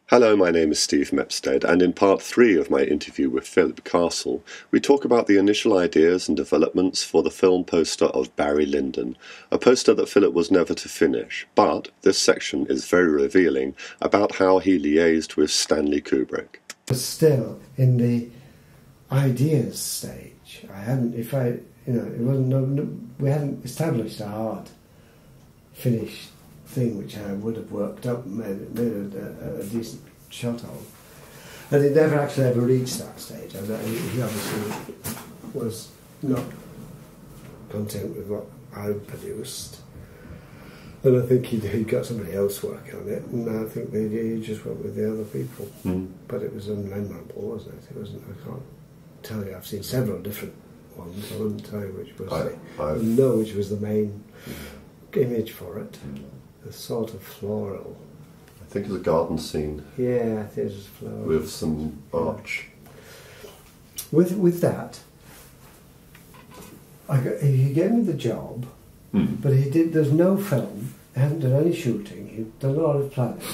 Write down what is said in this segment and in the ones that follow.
Hello, my name is Steve Mepstead, and in part 3 of my interview with Philip Castle, we talk about the initial ideas and developments for the film poster of Barry Lyndon, a poster that Philip was never to finish, but this section is very revealing about how he liaised with Stanley Kubrick. Still in the ideas stage. We hadn't established a hard, finished thing which I would have worked up and made a decent shot of. And it never actually ever reached that stage. And he obviously was not content with what I produced. And I think he'd got somebody else working on it, and I think he just went with the other people. But it was unmemorable, wasn't it? It wasn't. I can't tell you. I've seen several different ones. I wouldn't tell you which was which was the main image for it. The sort of floral. I think it was a garden scene. Yeah, I think it was floral. With some arch. With that, he gave me the job, but there's no film. He hadn't done any shooting. He'd done a lot of planning,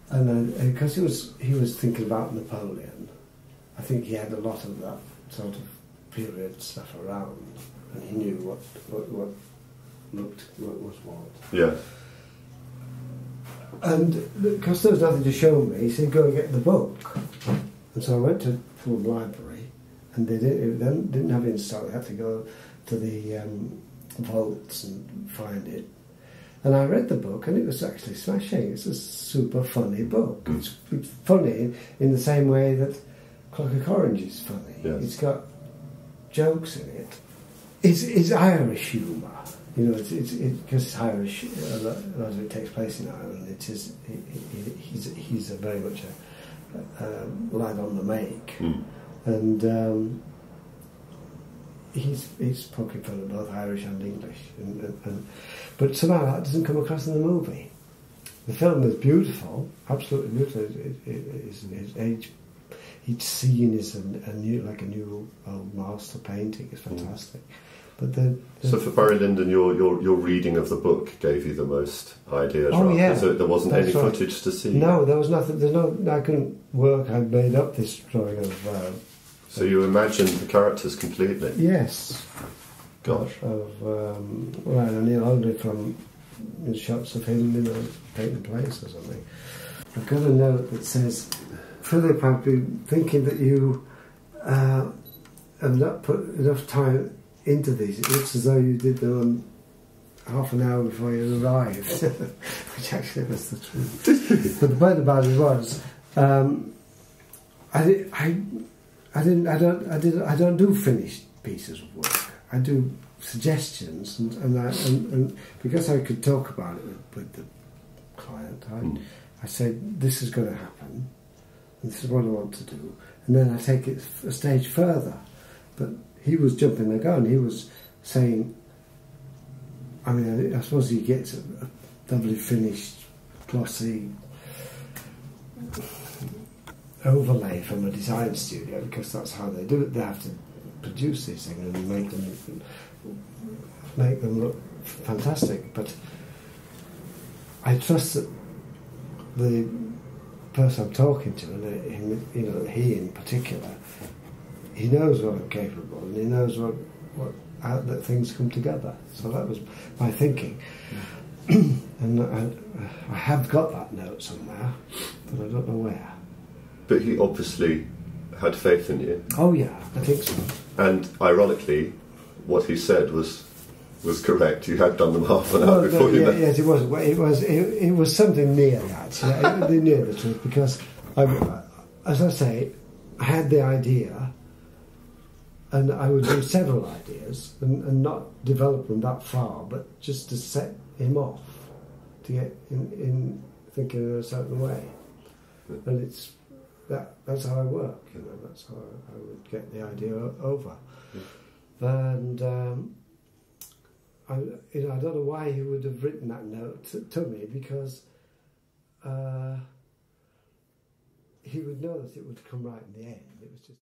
and because he was thinking about Napoleon, I think he had a lot of that sort of period stuff around, and he knew what was what. Yeah. And because there was nothing to show me, he said, "Go and get the book." And so I went to Fulham Library, and they didn't have it in stock. They had to go to the vaults and find it. And I read the book, and it was actually smashing. It's a super funny book. It's funny in the same way that Clockwork Orange is funny. Yes. It's got jokes in it. It's Irish humour. You know, because it's Irish. A lot of it takes place in Ireland. He's a very much a lad on the make, and he's poking fun at both Irish and English, but somehow that doesn't come across in the movie. The film is beautiful, absolutely beautiful. His age, each scene is a new old master painting. It's fantastic. But so for Barry Lyndon, your reading of the book gave you the most ideas. Oh, right? yeah, so there wasn't any right. footage to see. No, there was nothing. I couldn't work. I made up this drawing of. So you imagined the characters completely. Yes. Gosh. Neil only from shots of him, painting place or something. I've got a note that says, "Philip, I've been thinking that you have not put enough time into these. It looks as though you did them half an hour before you arrived," which actually was the truth. But the point about it was, I don't do finished pieces of work. I do suggestions, and because I could talk about it with the client, I said, "This is going to happen, and this is what I want to do," and then I take it a stage further. But he was jumping the gun. He was saying, I suppose he gets a doubly finished, glossy overlay from a design studio, because that's how they do it. They have to produce these things and make them look fantastic. But I trust that the person I'm talking to, and he in particular, he knows what I'm capable, and he knows how that things come together. So that was my thinking. And I have got that note somewhere, but I don't know where. But he obviously had faith in you. Oh yeah, I think so. And ironically, what he said was correct. You had done them half an hour before you left. Yes, it was something near that, near the truth, because as I say, I had the idea. And I would do several ideas and not develop them that far, but just to set him off, to get in thinking in a certain way. And that's how I work, that's how I would get the idea over. And I don't know why he would have written that note to me, because he would know that it would come right in the end. It was just